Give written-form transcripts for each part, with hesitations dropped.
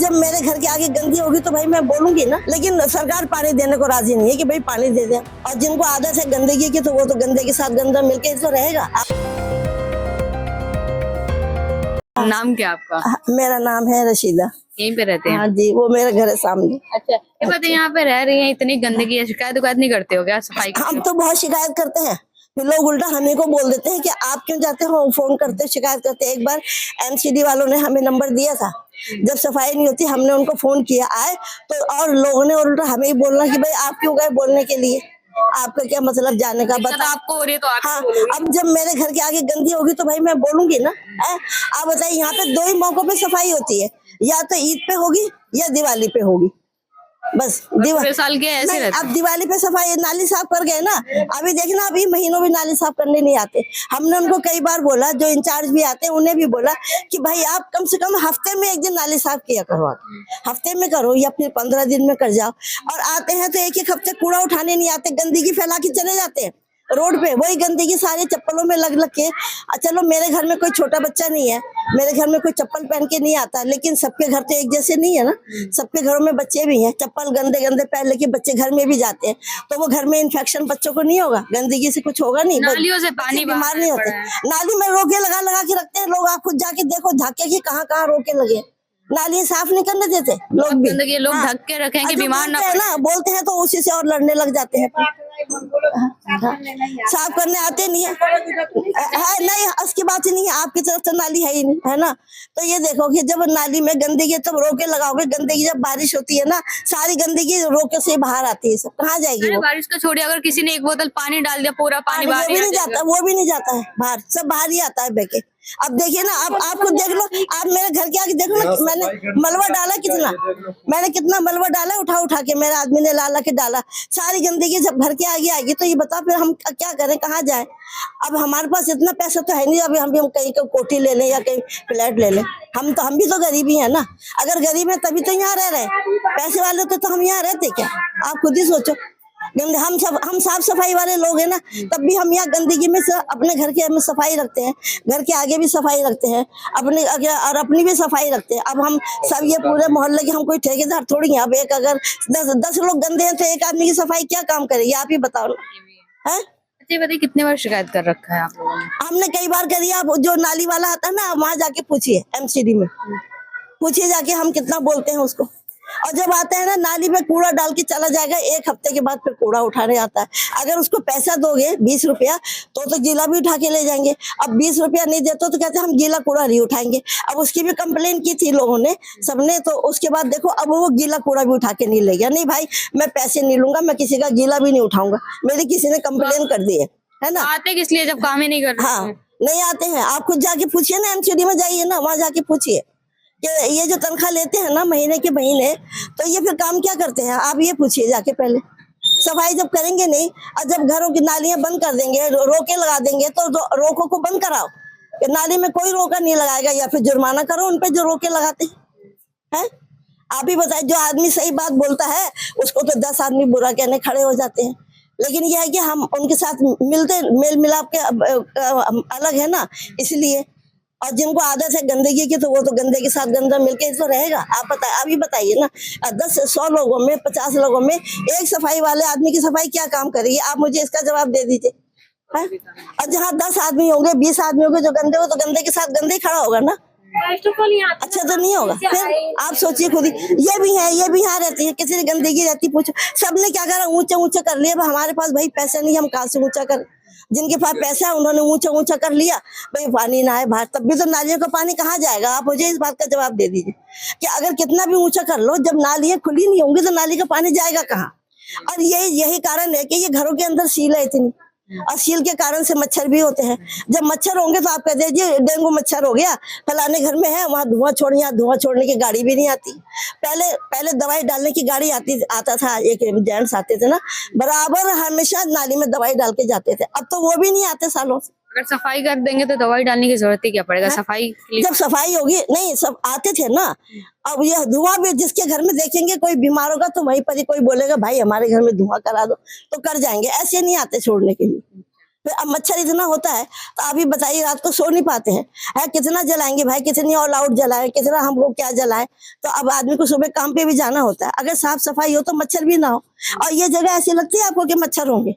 जब मेरे घर के आगे गंदी होगी तो भाई मैं बोलूंगी ना, लेकिन सरकार पानी देने को राजी नहीं है कि भाई पानी दे दे। और जिनको आदत है गंदगी की तो वो तो गंदे के साथ गंदा मिलके तो रहेगा। नाम क्या आपका? मेरा नाम है रशीदा। यहीं पे रहते हैं? हाँ जी, वो मेरा घर है सामने। अच्छा, ये बात यहाँ पे रह रही है, इतनी गंदगी है, शिकायत नहीं करते हो क्या सफाई की? हम तो बहुत शिकायत करते हैं, फिर लोग उल्टा हमें को बोल देते हैं कि आप क्यों जाते हो, फोन करते शिकायत करते। एक बार एमसीडी वालों ने हमें नंबर दिया था, जब सफाई नहीं होती हमने उनको फोन किया आए तो, और लोगों ने उल्टा हमें ही बोलना कि भाई आप क्यों गए बोलने के लिए, आपका क्या मतलब जाने का, बता आपको हो रही है तो आप हाँ। अब जब मेरे घर के आगे गंदी होगी तो भाई मैं बोलूंगी ना। आप बताइए, यहाँ पे 2 ही मौकों पे सफाई होती है, या तो ईद पे होगी या दिवाली पे होगी, बस। पूरे साल के ऐसे रहते हैं। अब दिवाली पे सफाई नाली साफ कर गए ना, अभी देखना अभी महीनों भी नाली साफ करने नहीं आते। हमने उनको कई बार बोला, जो इंचार्ज भी आते हैं उन्हें भी बोला कि भाई आप कम से कम हफ्ते में 1 दिन नाली साफ किया करो, हफ्ते में करो या फिर 15 दिन में कर जाओ। और आते हैं तो 1-1 हफ्ते कूड़ा उठाने नहीं आते, गंदगी फैला के चले जाते हैं रोड पे, वही गंदगी सारे चप्पलों में लग के। चलो मेरे घर में कोई छोटा बच्चा नहीं है, मेरे घर में कोई चप्पल पहन के नहीं आता, लेकिन सबके घर तो एक जैसे नहीं है ना, सबके घरों में बच्चे भी हैं, चप्पल गंदे गंदे पहन लेके बच्चे घर में भी जाते हैं, तो वो घर में इन्फेक्शन बच्चों को नहीं होगा, गंदगी से कुछ होगा नहीं, नालियों से पानी बीमार नहीं होते। नाली में रोके लगा के रखते हैं लोग, आप खुद जाके देखो झाके की कहाँ रोके लगे, नाली साफ नहीं करने देते लोग भी। गंदगी लोग ढक के रखें कि बीमार ना पड़े ना, बोलते हैं तो उसी से और लड़ने लग जाते हैं। साफ करने आते नहीं है नहीं, उसकी बात ही नहीं है, आपकी तरफ तो नाली है ही नहीं, है ना। तो ये देखो कि जब नाली में गंदगी तब रोके लगाओगे, गंदगी जब बारिश होती है ना, सारी गंदगी रोके से बाहर आती है, सब कहाँ जाएगी वो? बारिश को छोड़िए, अगर किसी ने 1 बोतल पानी डाल दिया, पूरा पानी बाहर वो भी नहीं जाता, वो भी नहीं जाता है बाहर, सब बाहर ही आता है बहके। अब देखिए ना, अब आपको देख लो, आप मेरे घर के आगे देखो ना, मैंने मलबा डाला कितना, मैंने कितना मलबा डाला, उठा के मेरे आदमी ने ला के डाला, सारी गंदगी जब घर के आगे आएगी तो ये बताओ फिर हम क्या करें, कहाँ जाएं? अब हमारे पास इतना पैसा तो है नहीं, अभी हम कहीं का कोठी ले लें या कहीं फ्लैट ले लें, हम भी तो गरीब ही है ना। अगर गरीब है तभी तो यहाँ रह रहे, पैसे वाले तो हम यहाँ रहते क्या? आप खुद ही सोचो। हम साफ सफाई वाले लोग हैं ना, तब भी हम यहाँ गंदगी में अपने घर के में सफाई रखते हैं, घर के आगे भी सफाई रखते हैं, अपने और अपनी भी सफाई रखते हैं। अब हम सब ये पूरे मोहल्ले के हम कोई ठेकेदार थोड़ी हैं। अब एक अगर 10 लोग गंदे हैं तो एक आदमी की सफाई क्या काम करेगी, आप ही बताओ ना, है? अच्छा बताइए, कितने बार शिकायत कर रखा है आप लोगों ने? हमने कई बार करी है। आप जो नाली वाला आता है ना, वहां जाके पूछिए, एमसीडी में पूछिए जाके, हम कितना बोलते हैं उसको। और जब आता है ना, नाली में कूड़ा डाल के चला जाएगा, 1 हफ्ते के बाद फिर कूड़ा उठाने आता है। अगर उसको पैसा दोगे 20 रुपया तो गीला भी उठा के ले जाएंगे। अब 20 रुपया नहीं देते तो कहते हम गीला कूड़ा नहीं उठाएंगे। अब उसकी भी कंप्लेन की थी लोगों ने, सबने, तो उसके बाद देखो अब वो गीला कूड़ा भी उठा के नहीं ले गया। नहीं भाई, मैं पैसे नहीं लूंगा, मैं किसी का गीला भी नहीं उठाऊंगा, मेरी किसी ने कंप्लेन कर दी है ना। आते किस लिए जब काम ही नहीं कर रहे? हाँ, नहीं आते हैं। आप खुद जाके पूछिए ना, एमसीडी में जाइए ना, वहां जाके पूछिए कि ये जो तनख्वाह लेते हैं ना महीने के महीने, तो ये फिर काम क्या करते हैं, आप ये पूछिए जाके पहले। सफाई जब करेंगे नहीं, और जब घरों की नालियां बंद कर देंगे, रोके लगा देंगे, तो रोकों को बंद कराओ, नाली में कोई रोका नहीं लगाएगा, या फिर जुर्माना करो उनपे जो रोके लगाते हैं। आप ही बताइए, जो आदमी सही बात बोलता है उसको तो 10 आदमी बुरा कहने खड़े हो जाते हैं। लेकिन यह है कि हम उनके साथ मेल मिलाप के अलग है ना, इसलिए। और जिनको आदत है गंदगी की तो वो तो गंदे के साथ गंदा मिलके तो रहेगा। आप ही बताइए ना, 100 लोगों में 50 लोगों में एक सफाई वाले आदमी की सफाई क्या काम करेगी? आप मुझे इसका जवाब दे दीजिए। और जहाँ 10 आदमी होंगे, 20 आदमी होंगे जो गंदे हो, तो गंदे के साथ गंदे ही खड़ा होगा ना, अच्छा तो नहीं होगा। फिर आप सोचिए खुद ही, ये भी यहाँ रहती है, किसी ने गंदगी रहती, पूछो सबने क्या करा, ऊंचा कर लिया। हमारे पास भाई पैसा नहीं, हम कहाँ से ऊंचा कर, जिनके पास पैसा है उन्होंने ऊंचा कर लिया, भाई पानी ना आए बाहर, तब भी तो नालियों का पानी कहाँ जाएगा? आप मुझे इस बात का जवाब दे दीजिए कि अगर कितना भी ऊंचा कर लो, जब नालियां खुली नहीं होंगी तो नाली का पानी जाएगा कहाँ? और यही कारण है कि ये घरों के अंदर सील है इतनी, और सील के कारण से मच्छर भी होते हैं। जब मच्छर होंगे तो आप कहते हैं जी डेंगू मच्छर हो गया, फलाने घर में है, वहाँ धुआं छोड़ने की गाड़ी भी नहीं आती। पहले दवाई डालने की गाड़ी आता था, एक जेंट्स आते थे ना, बराबर हमेशा नाली में दवाई डाल के जाते थे। अब तो वो भी नहीं आते सालों से। अगर सफाई कर देंगे तो दवाई डालने की जरूरत ही क्या पड़ेगा? सफाई जब सफाई होगी, नहीं सब आते थे ना। अब ये धुआं भी जिसके घर में देखेंगे कोई बीमार होगा तो वहीं पर ही कोई बोलेगा भाई हमारे घर में धुआं करा दो, तो कर जाएंगे, ऐसे नहीं आते छोड़ने के लिए। फिर अब मच्छर इतना होता है तो अभी बताइए रात को सो नहीं पाते हैं, है कितना जलाएंगे भाई, कितनी ऑल आउट जलाए, कितना हमको क्या जलाए। तो अब आदमी को सुबह काम पे भी जाना होता है, अगर साफ सफाई हो तो मच्छर भी ना हो। और ये जगह ऐसी लगती है आपको कि मच्छर होंगे,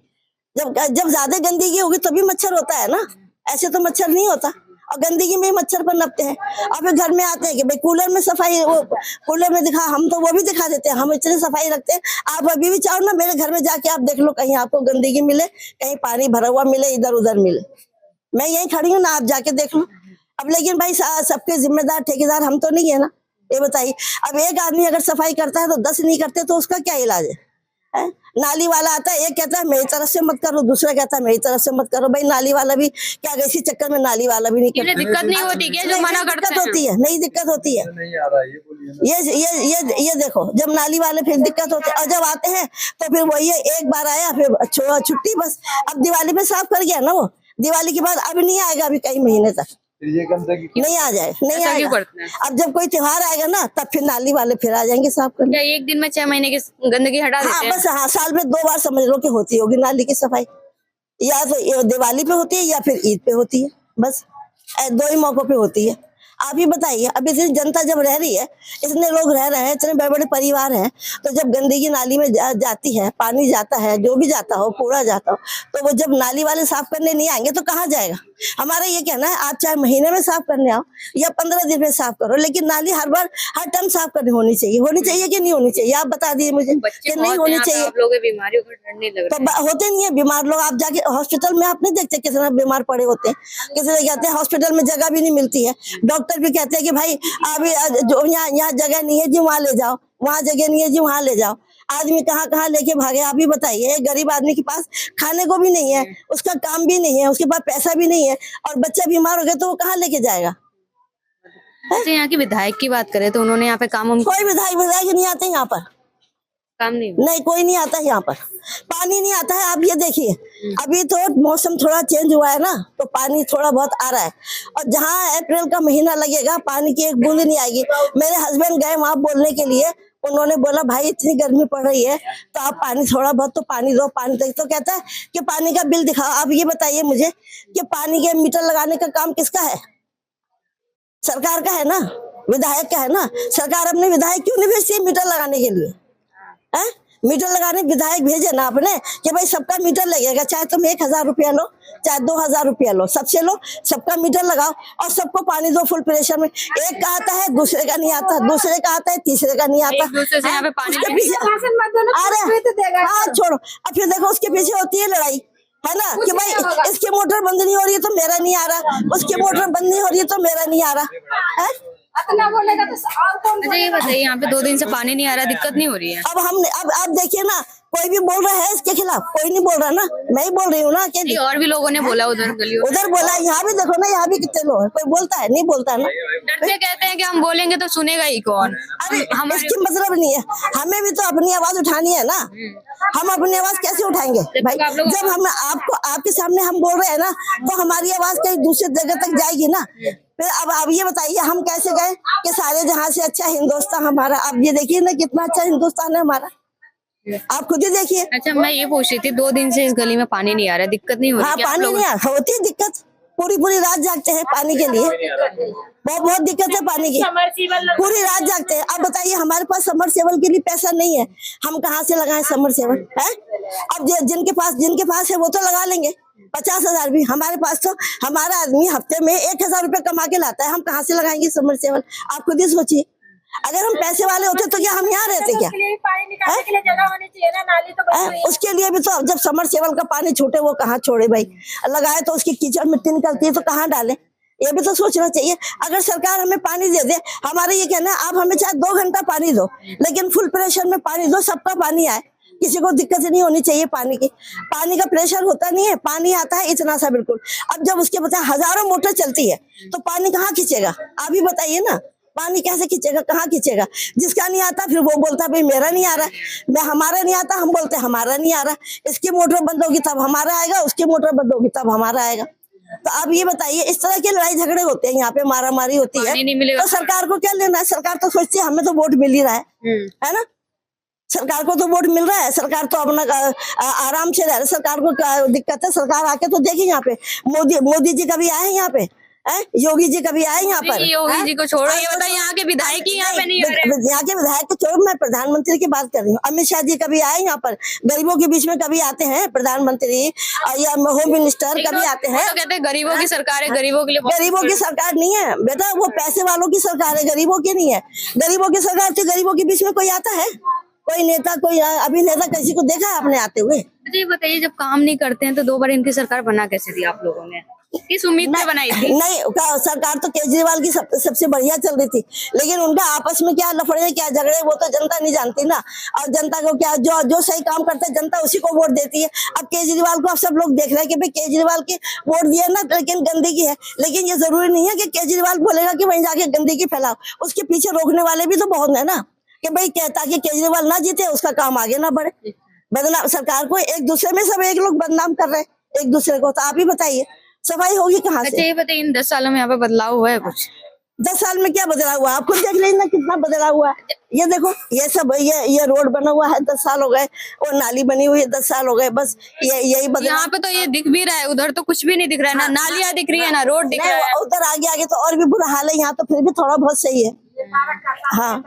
जब ज्यादा गंदगी होगी तभी मच्छर होता है ना, ऐसे तो मच्छर नहीं होता। और गंदगी में ही मच्छर पनपते हैं। और फिर घर में आते हैं कि भाई कूलर में सफाई, वो कूलर में दिखा, हम तो वो भी दिखा देते हैं, हम इतनी सफाई रखते हैं। आप अभी भी चाहो ना मेरे घर में जाके आप देख लो, कहीं आपको गंदगी मिले, कहीं पानी भरा हुआ मिले, इधर उधर मिले, मैं यही खड़ी हूँ ना, आप जाके देख लो। अब लेकिन भाई सबके जिम्मेदार ठेकेदार हम तो नहीं है ना, ये बताइए। अब एक आदमी अगर सफाई करता है तो 10 नहीं करते, तो उसका क्या इलाज है? नाली वाला आता है, एक कहता है मेरी तरफ से मत करो, दूसरा कहता है मेरी तरफ से मत करो। भाई नाली वाला भी क्या, इसी चक्कर में नाली वाला भी नहीं करता। दिक्कत नहीं होती क्या जो मना करते हैं? होती है, नहीं दिक्कत होती है, नहीं आ रहा है, ये बोलिए ना। ये देखो, जब नाली वाले फिर दिक्कत होती है, और जब आते हैं तो फिर वही है, एक बार आया फिर छुट्टी बस। अब दिवाली पे साफ कर गया ना वो, दिवाली के बाद अब नहीं आएगा, अभी कई महीने तक फिर ये गंदगी नहीं आ जाए, नहीं ऐसा क्यों आएगा। करते हैं? अब जब कोई त्योहार आएगा ना तब फिर नाली वाले फिर आ जाएंगे साफ करने। क्या एक दिन में 6 महीने की गंदगी हटा हाँ देते हैं? बस, हाँ साल में 2 बार समझ लो कि होती होगी नाली की सफाई, या तो ये दिवाली पे होती है या फिर ईद पे होती है, बस 2 ही मौकों पे होती है। आप ही बताइए, अब इतनी जनता जब रह रही है, इतने लोग रह रहे हैं, इतने बड़े बड़े परिवार हैं, तो जब गंदगी नाली में जाती है, पानी जाता है, जो भी जाता हो, कूड़ा जाता हो, तो वो जब नाली वाले साफ करने नहीं आएंगे तो कहाँ जाएगा? हमारा ये कहना है, आप चाहे महीने में साफ करने आओ या 15 दिन में साफ करो, लेकिन नाली हर बार हर टाइम साफ करनी होनी चाहिए कि नहीं होनी चाहिए? आप बता दिए मुझे कि नहीं होनी चाहिए। आप लोगों की बीमारियों का डर नहीं लग तो रहा है? होते नहीं है बीमार लोग, आप जाके हॉस्पिटल में आप नहीं देखते कितना बीमार पड़े होते हैं, किसी ने कहते हैं हॉस्पिटल में जगह भी नहीं मिलती है, डॉक्टर भी कहते हैं कि भाई अभी जो यहाँ जगह नहीं है जी वहाँ ले जाओ, वहाँ जगह नहीं है जी वहाँ ले जाओ। आदमी कहाँ कहाँ लेके भागे, आप ही बताइए। एक गरीब आदमी के पास खाने को भी नहीं है, उसका काम भी नहीं है, उसके पास पैसा भी नहीं है, और बच्चा बीमार हो गया तो वो कहाँ लेके जाएगा? अच्छा, यहाँ की विधायक की बात करें तो उन्होंने यहाँ पे काम कोई विधायक नहीं आते यहाँ पर, काम नहीं नहीं कोई नहीं आता है यहाँ पर, पानी नहीं आता है। आप ये देखिए, अभी तो मौसम थोड़ा चेंज हुआ है ना, तो पानी थोड़ा बहुत आ रहा है, और जहाँ अप्रैल का महीना लगेगा पानी की एक बूंद नहीं आएगी। मेरे हस्बैंड गए वहां बोलने के लिए, उन्होंने बोला भाई इतनी गर्मी पड़ रही है तो आप पानी थोड़ा बहुत तो पानी दो, पानी दो। तो कहता है कि पानी का बिल दिखाओ। आप ये बताइए मुझे कि पानी के मीटर लगाने का काम किसका है? सरकार का है ना, विधायक का है ना। सरकार अपने विधायक क्यों नहीं भेजती मीटर लगाने के लिए? है मीटर लगाने विधायक भेजे ना आपने कि भाई सबका मीटर लगेगा, चाहे तुम 1000 रुपया लो, चाहे 2000 रुपया लो, सबसे लो, सबका मीटर लगाओ और सबको पानी दो फुल प्रेशर में। एक का आता है, दूसरे का नहीं आता, दूसरे का आता है, तीसरे का नहीं आता। एक दूसरे से यहाँ पे पानी उसके पीछे अरे हाँ छोड़ो, अब फिर देखो उसके पीछे होती है लड़ाई, है ना, कि भाई इसकी मोटर बंद नहीं हो रही है तो मेरा नहीं आ रहा, उसकी मोटर बंद नहीं हो रही है तो मेरा नहीं आ रहा है। इतना बोलेगा तो और कौन? अच्छा, ये बताइए, यहाँ पे 2 दिन से पानी नहीं आ रहा, दिक्कत नहीं हो रही है? अब हमने अब आप देखिए ना, कोई भी बोल रहा है इसके खिलाफ? कोई नहीं बोल रहा ना, मैं ही बोल रही हूँ ना अकेली। नहीं, और भी लोगों ने बोला उधर गलियों में। उधर बोला, यहाँ भी देखो ना, यहाँ भी कितने लोग हैं, कोई बोलता है? नहीं बोलता है ना। डरते कहते हैं कि हम बोलेंगे तो सुनेगा ही कौन? अरे इसकी मतलब नहीं है, हमें भी तो अपनी आवाज उठानी है ना। हम अपनी आवाज कैसे उठाएंगे भाई? जब हम आपके सामने हम बोल रहे हैं ना, तो हमारी आवाज कहीं दूसरी जगह तक जाएगी ना। फिर अब ये बताइए हम कैसे गए कि सारे जहां से अच्छा हिंदुस्तान हमारा। आप ये देखिए ना कितना अच्छा हिंदुस्तान है हमारा, आप खुद ही देखिए। अच्छा, मैं ये पूछ रही थी, 2 दिन से इस गली में पानी नहीं आ रहा, दिक्कत नहीं हो रही? हाँ क्या आप पानी लोग- नहीं होती है दिक्कत, पूरी रात जागते हैं पानी के लिए, बहुत दिक्कत है पानी की, पूरी रात जागते हैं। अब बताइए हमारे पास समरसेबल के लिए पैसा नहीं है, हम कहाँ से लगाएं समरसेबल है? अब जिनके पास है वो तो लगा लेंगे 50,000 भी, हमारे पास तो हमारा आदमी हफ्ते में 1000 रुपए कमा के लाता है, हम कहाँ से लगाएंगे समरसेबल? आप खुद ही सोचिए, अगर हम पैसे वाले होते तो क्या हम यहाँ रहते क्या? पानी निकालने के लिए जगह होनी चाहिए ना, नाली तो बनी हुई है। उसके लिए भी तो जब समरसेबल का पानी छूटे वो कहाँ छोड़े भाई? लगाए तो उसकी कीचड़ मिट्टी निकलती है तो कहाँ डाले? ये भी तो सोचना चाहिए। अगर सरकार हमें पानी दे दे, हमारा ये कहना है आप हमें चाहे 2 घंटा पानी दो, लेकिन फुल प्रेशर में पानी दो, सबका पानी आए, किसी को दिक्कत नहीं होनी चाहिए पानी की। पानी का प्रेशर होता नहीं है, पानी आता है इतना सा बिल्कुल। अब जब उसके बताए हजारों मोटर चलती है तो पानी कहाँ खींचेगा? आप ही बताइए ना, पानी कैसे खींचेगा, कहाँ खींचेगा? जिसका नहीं आता फिर वो बोलता भाई मेरा नहीं आ रहा, मैं हमारा नहीं आता, हम बोलते हमारा नहीं आ रहा। इसकी मोटर बंद होगी तब हमारा आएगा, उसकी मोटर बंद होगी तब हमारा आएगा। तो आप ये बताइए, इस तरह के लड़ाई झगड़े होते हैं यहाँ पे, मारामारी होती है, पानी नहीं मिलेगा तो सरकार को क्या लेना है? सरकार तो सोचती है हमें तो वोट मिल ही रहा है ना। सरकार को तो वोट मिल रहा है, सरकार तो अपना आराम से रह रहा है। सरकार को क्या दिक्कत है? सरकार आके तो देखिए यहाँ पे मोदी जी कभी आए यहाँ पे? योगी जी कभी आए यहाँ पर? योगी जी को छोड़ो, ये बताइए यहाँ के विधायक ही यहाँ पे नहीं आ रहे। यहाँ के विधायक को छोड़ो, मैं प्रधानमंत्री की बात कर रही हूँ। अमित शाह जी कभी आए यहाँ पर? गरीबों के बीच में कभी आते हैं प्रधानमंत्री या होम मिनिस्टर कभी आते हैं? तो कहते हैं गरीबों की सरकार है, गरीबों के लिए। गरीबों की सरकार नहीं है बेटा, वो पैसे वालों की सरकार है, गरीबों की नहीं है। गरीबों की सरकार तो गरीबों के बीच में कोई आता है? कोई नेता, कोई अभिनेता किसी को देखा है आपने आते हुए? जी बताइए, जब काम नहीं करते हैं तो 2 बार इनकी सरकार बना कैसे दी आप लोगों ने? किस उम्मीद पे बनाई थी? नहीं, सरकार तो केजरीवाल की सबसे बढ़िया चल रही थी, लेकिन उनका आपस में क्या लफड़े क्या झगड़े वो तो जनता नहीं जानती ना। और जनता को क्या, जो सही काम करता है जनता उसी को वोट देती है। अब केजरीवाल को अब सब लोग देख रहे हैं कि भाई केजरीवाल की वोट दिया ना, लेकिन गंदगी है। लेकिन ये जरूरी नहीं है कि केजरीवाल बोलेगा कि वहीं जाके गंदगी फैलाओ, उसके पीछे रोकने वाले भी तो बहुत है ना, कि भाई ताकि केजरीवाल ना जीते, उसका काम आगे ना बढ़े। बदनाम सरकार को एक दूसरे में सब एक लोग बदनाम कर रहे हैं एक दूसरे को, तो आप ही बताइए सफाई होगी कहाँ से? अच्छा ये बताइए, इन 10 सालों में यहाँ पे बदलाव हुआ है कुछ? 10 साल में क्या बदलाव हुआ? आप खुद देख लीजिए ना कितना बदलाव हुआ है। ये देखो, ये सब ये रोड बना हुआ है 10 साल हो गए, और नाली बनी हुई है 10 साल हो गए, बस यही बदलाव। यहाँ पे तो ये दिख भी रहा है, उधर तो कुछ भी नहीं दिख रहा है, ना नालियाँ दिख रही है ना रोड दिख रहा है। उधर आगे आगे तो और भी बुरा हाल है, यहाँ तो फिर भी थोड़ा बहुत सही है। हाँ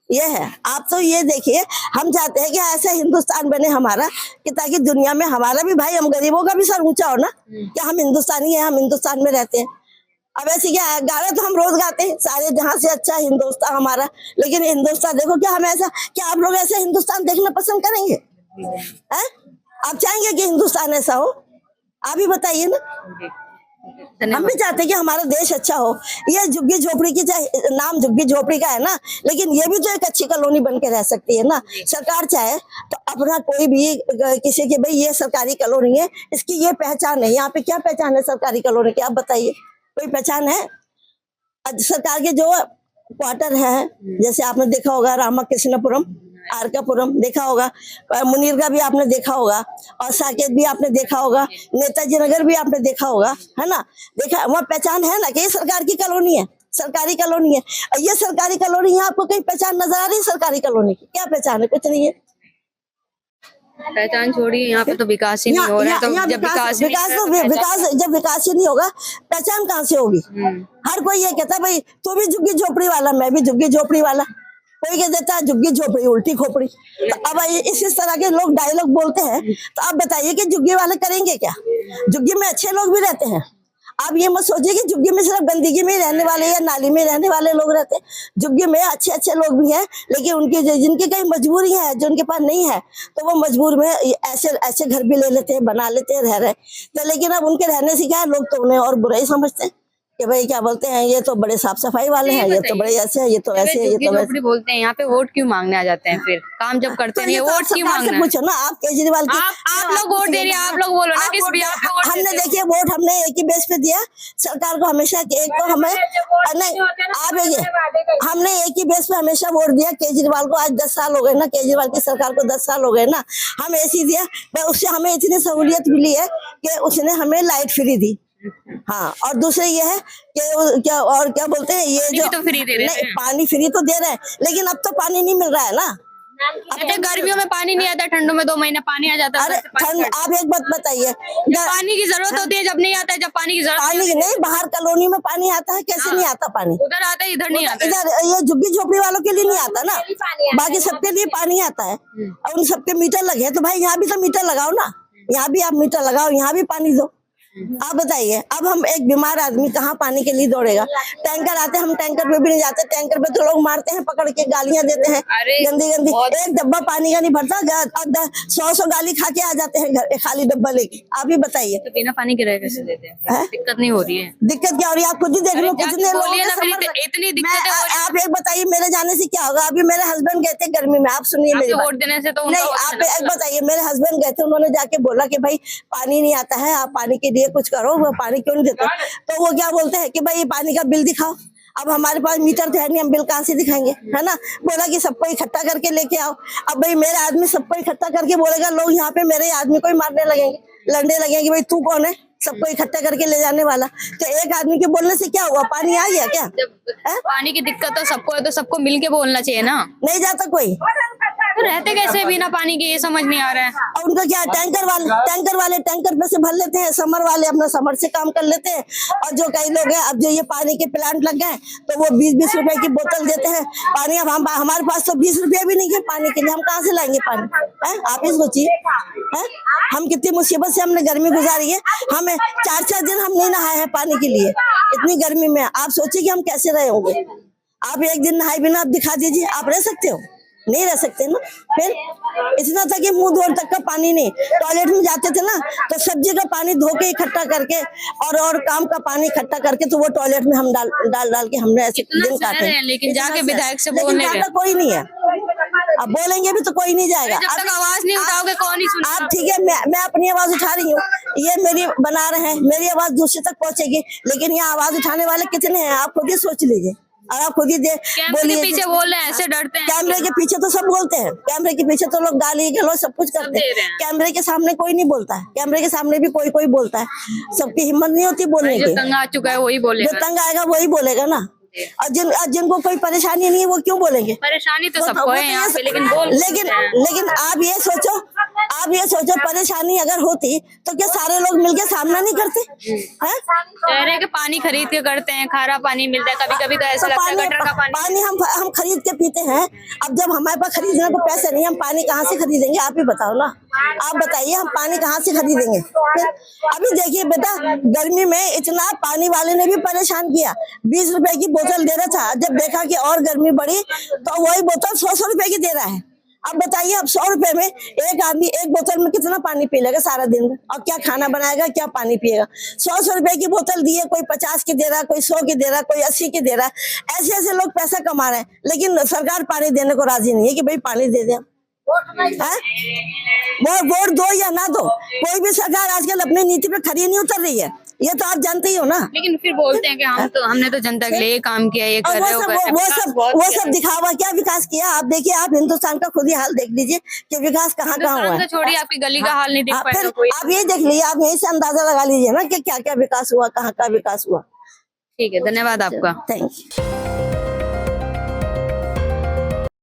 ये है। आप तो ये देखिए, हम चाहते हैं कि ऐसा हिंदुस्तान बने हमारा, कि ताकि दुनिया में हमारा भी भाई, हम गरीबों का भी सर ऊंचा हो ना, कि हम हिंदुस्तानी है, हम हिंदुस्तान में रहते हैं। अब ऐसे क्या है, गाना तो हम रोज गाते हैं सारे जहां से अच्छा हिंदुस्तान हमारा, लेकिन हिंदुस्तान देखो क्या हम ऐसा, क्या आप लोग ऐसे हिंदुस्तान देखना पसंद करेंगे? हैं? आप चाहेंगे कि हिंदुस्तान ऐसा हो? आप ही बताइए ना। हम भी चाहते हैं कि हमारा देश अच्छा हो। ये झुग्गी झोपड़ी की नाम झुग्गी झोपड़ी का है ना, लेकिन ये भी तो एक अच्छी कॉलोनी बन के रह सकती है ना। सरकार चाहे तो अपना कोई भी किसी के भाई ये सरकारी कॉलोनी है, इसकी ये पहचान है। यहाँ पे क्या पहचान है सरकारी कॉलोनी की? आप बताइए, कोई पहचान है? सरकार के जो क्वार्टर है, जैसे आपने देखा होगा रामाकृष्णपुरम, आरकापुरम देखा होगा, मुनीर का भी आपने देखा होगा, और साकेत भी आपने देखा होगा, नेताजी नगर भी आपने देखा होगा, है ना? देखा, वहाँ पहचान है ना कि ये सरकार की कॉलोनी है, सरकारी कॉलोनी है। ये सरकारी कॉलोनी है, आपको कहीं पहचान नजर आ रही है सरकारी कॉलोनी की? क्या पहचान है? कुछ नहीं है। पहचान छोड़िए, यहाँ पे तो विकास ही नहीं हो रहा है, तो जब विकास जब विकास ही नहीं होगा, पहचान कहाँ से होगी? हर कोई ये कहता है भाई तू भी झुग्गी झोपड़ी वाला, मैं भी झुग्गी झोपड़ी वाला, कोई कह देता है झुग्गी झोपड़ी उल्टी खोपड़ी। तो अब इस तरह के लोग डायलॉग बोलते हैं, तो आप बताइए कि झुग्गी वाले करेंगे क्या? झुग्गी में अच्छे लोग भी रहते हैं। आप ये मत सोचिए कि झुग्गी में सिर्फ गंदगी में ही रहने वाले या नाली में रहने वाले लोग रहते हैं। झुग्गी में अच्छे अच्छे लोग भी हैं, लेकिन उनकी जिनकी कहीं मजबूरी है, जो उनके पास नहीं है, तो वो मजबूर में ऐसे घर भी ले लेते हैं, बना लेते हैं, रह रहे। तो लेकिन अब उनके रहने से क्या है, लोग तो उन्हें और बुरा ही समझते हैं कि भाई क्या बोलते हैं, ये तो बड़े साफ सफाई वाले हैं, ये तो बड़े ऐसे हैं, ये तो ऐसे है, ये तो वैसे बोलते हैं। यहाँ पे वोट क्यों मांगने आ जाते हैं? फिर काम जब करते नहीं है, वोट क्यों मांगना? पूछो ना आप केजरीवाल की, आप लोग वोट दे रहे हैं, आप लोग बोलो ना किस भी आप लोग। हमने देखिए वोट हमने एक ही बेस पे दिया सरकार को, हमेशा एक को हमें नहीं, आप हमने एक ही बेस पे हमेशा वोट दिया केजरीवाल को। आज 10 साल हो गए ना, केजरीवाल की सरकार को 10 साल हो गए ना, हम ऐसी दिया, उससे हमें इतनी सहूलियत मिली है कि उसने हमें लाइट फ्री दी। हाँ, और दूसरे ये है कि क्या और क्या बोलते हैं, ये जो तो फ्री दे रहे हैं, पानी फ्री तो दे रहे हैं, लेकिन अब तो पानी नहीं मिल रहा है ना। अच्छा, गर्मियों में पानी नहीं आता, ठंडों में 2 महीने पानी आ जाता है। अरे ठंड, आप एक बात बताइए, पानी की जरूरत होती है जब नहीं आता है, जब पानी की जरूरत पानी नहीं, बाहर कॉलोनी में पानी आता है, कैसे नहीं आता पानी? उधर आता है, इधर नहीं आता। इधर ये झुग्गी झोपड़ी वालों के लिए नहीं आता ना, बाकी सबके लिए पानी आता है, और उन सबके मीटर लगे हैं, तो भाई यहाँ भी तो मीटर लगाओ ना, यहाँ भी आप मीटर लगाओ, यहाँ भी पानी दो। आप बताइए, अब हम एक बीमार आदमी कहाँ पानी के लिए दौड़ेगा? टैंकर आते हैं, हम टैंकर पे भी नहीं जाते, टैंकर पे तो लोग मारते हैं, पकड़ के गालियां देते हैं, गंदी गंदी। एक डब्बा पानी का नहीं भरता, 100 गाली खा के आ जाते हैं घर, खाली डब्बा लेके। आप ही बताइए, तो बिना पानी के रह कैसे देते हैं? दिक्कत नहीं हो रही है? दिक्कत क्या हो रही है? आप खुद ही देख लो, कितने लोग इतनी दिक्कत। आप एक बताइए, मेरे जाने से क्या होगा? अभी मेरे हस्बैंड गए थे गर्मी में, आप सुनिए मेरी वोट देने से तो नहीं, आप एक बताइए, मेरे हस्बैंड गए थे, उन्होंने जाके बोला कि भाई पानी नहीं आता है, आप पानी के लिए कुछ करो, वो पानी क्यों नहीं देते? तो वो क्या बोलते हैं कि भाई पानी का बिल दिखाओ। अब हमारे पास मीटर तो है नहीं, हम बिल कहाँ से दिखाएंगे, है ना? बोला कि सबको इकट्ठा करके लेके आओ। अब भाई मेरे आदमी सबको इकट्ठा करके बोलेगा, लोग यहाँ पे मेरे आदमी को ही मारने लगेंगे, लड़ने लगेंगे, भाई तू कौन है सबको इकट्ठा करके ले जाने वाला? तो एक आदमी के बोलने से क्या हुआ? पानी आ गया क्या? पानी की दिक्कत तो सबको है, तो सबको मिल के बोलना चाहिए ना। नहीं जाता कोई, रहते कैसे बिना पानी के, ये समझ नहीं आ रहा है। और उनका क्या, टैंकर वाले टैंकर पे से भर लेते हैं, समर वाले अपना समर से काम कर लेते हैं। और जो कई लोग हैं, अब जो ये पानी के प्लांट लग गए तो वो 20-20 रुपए की बोतल देते हैं पानी। अब हमारे पास तो 20 रुपए भी नहीं है पानी के लिए, हम कहाँ से लाएंगे पानी है? आप ही सोचिए, हम कितनी मुसीबत से हमने गर्मी गुजारी है। हमें 4-4 दिन हम नहीं नहाए हैं पानी के लिए, इतनी गर्मी में। आप सोचिए कि हम कैसे रहे होंगे। आप एक दिन नहाए बिना आप दिखा दीजिए, आप रह सकते हो? नहीं रह सकते ना। फिर इतना था कि मुंह धोने तक का पानी नहीं, टॉयलेट में जाते थे ना तो सब्जी का पानी धो के इकट्ठा करके और काम का पानी इकट्ठा करके तो वो टॉयलेट में हम डाल के हमने ऐसे दिन काटे। लेकिन जाके विधायक से लेकिन बोलने जाकर कोई नहीं है। अब बोलेंगे भी तो कोई नहीं जाएगा। जब तक आवाज नहीं उठाओगे कौन ही सुनेगा। आप ठीक है, मैं अपनी आवाज उठा रही हूँ, ये मेरी बना रहे हैं, मेरी आवाज दूसरे तक पहुंचेगी, लेकिन यहाँ आवाज उठाने वाले कितने हैं आप खुद ही सोच लीजिए। और आप खुद ही कैमरे के पीछे बोल रहे हैं, ऐसे डरते हैं। कैमरे के पीछे तो सब बोलते हैं, कैमरे के पीछे तो लोग गाली गलौज सब कुछ करते हैं। कैमरे के सामने कोई नहीं बोलता है, कैमरे के सामने भी कोई बोलता है। सबकी हिम्मत नहीं होती बोलने की। जो तंग आ चुका है वही बोलेगा, जो तंग आएगा वही बोलेगा ना। और जिनको कोई परेशानी नहीं है वो क्यों बोलेंगे? परेशानी तो सबको है यहाँ पे, लेकिन आप ये सोचो परेशानी अगर होती तो क्या सारे लोग मिलके सामना नहीं करते हैं? कह रहे कि पानी खरीद के करते हैं, खारा पानी मिलता है, कभी कभी तो ऐसा लगता है गटर का पानी हम खरीद के पीते हैं। अब जब हमारे पास खरीदने को पैसे नहीं, हम पानी कहाँ से खरीदेंगे? आप ही बताओ ना, आप बताइए हम पानी कहाँ से खरीदेंगे? अभी देखिए बेटा, गर्मी में इतना पानी वाले ने भी परेशान किया, 20 रुपए की बोतल दे रहा था। जब देखा कि और गर्मी बढ़ी तो वही बोतल 100 रुपए की दे रहा है। अब बताइए, अब 100 रुपए में एक आदमी एक बोतल में कितना पानी पी लेगा सारा दिन में? और क्या खाना बनाएगा, क्या पानी पिएगा? 100 रुपए की बोतल दी है, कोई 50 की दे रहा, कोई 100 की दे रहा, कोई 80 की दे रहा। ऐसे ऐसे लोग पैसा कमा रहे हैं, लेकिन सरकार पानी देने को राजी नहीं है कि भाई पानी दे दे। वोट दो या ना दो, कोई भी सरकार आजकल अपनी नीति पे खरी नहीं उतर रही है, ये तो आप जानते ही हो ना। लेकिन फिर बोलते हैं कि हमने तो जनता के लिए काम किया, ये कर रहे हो, वो सब दिखावा। क्या विकास किया? आप देखिए, आप हिंदुस्तान का खुद ही हाल देख लीजिए कि विकास कहाँ हुआ है। छोड़िए, आपकी गली का हाल नहीं देख पाएगा कोई। आप ये देख लीजिए, आप यहीं से अंदाजा लगा लीजिए ना कि क्या क्या विकास हुआ, कहाँ का विकास हुआ। ठीक है, धन्यवाद आपका। Thank you.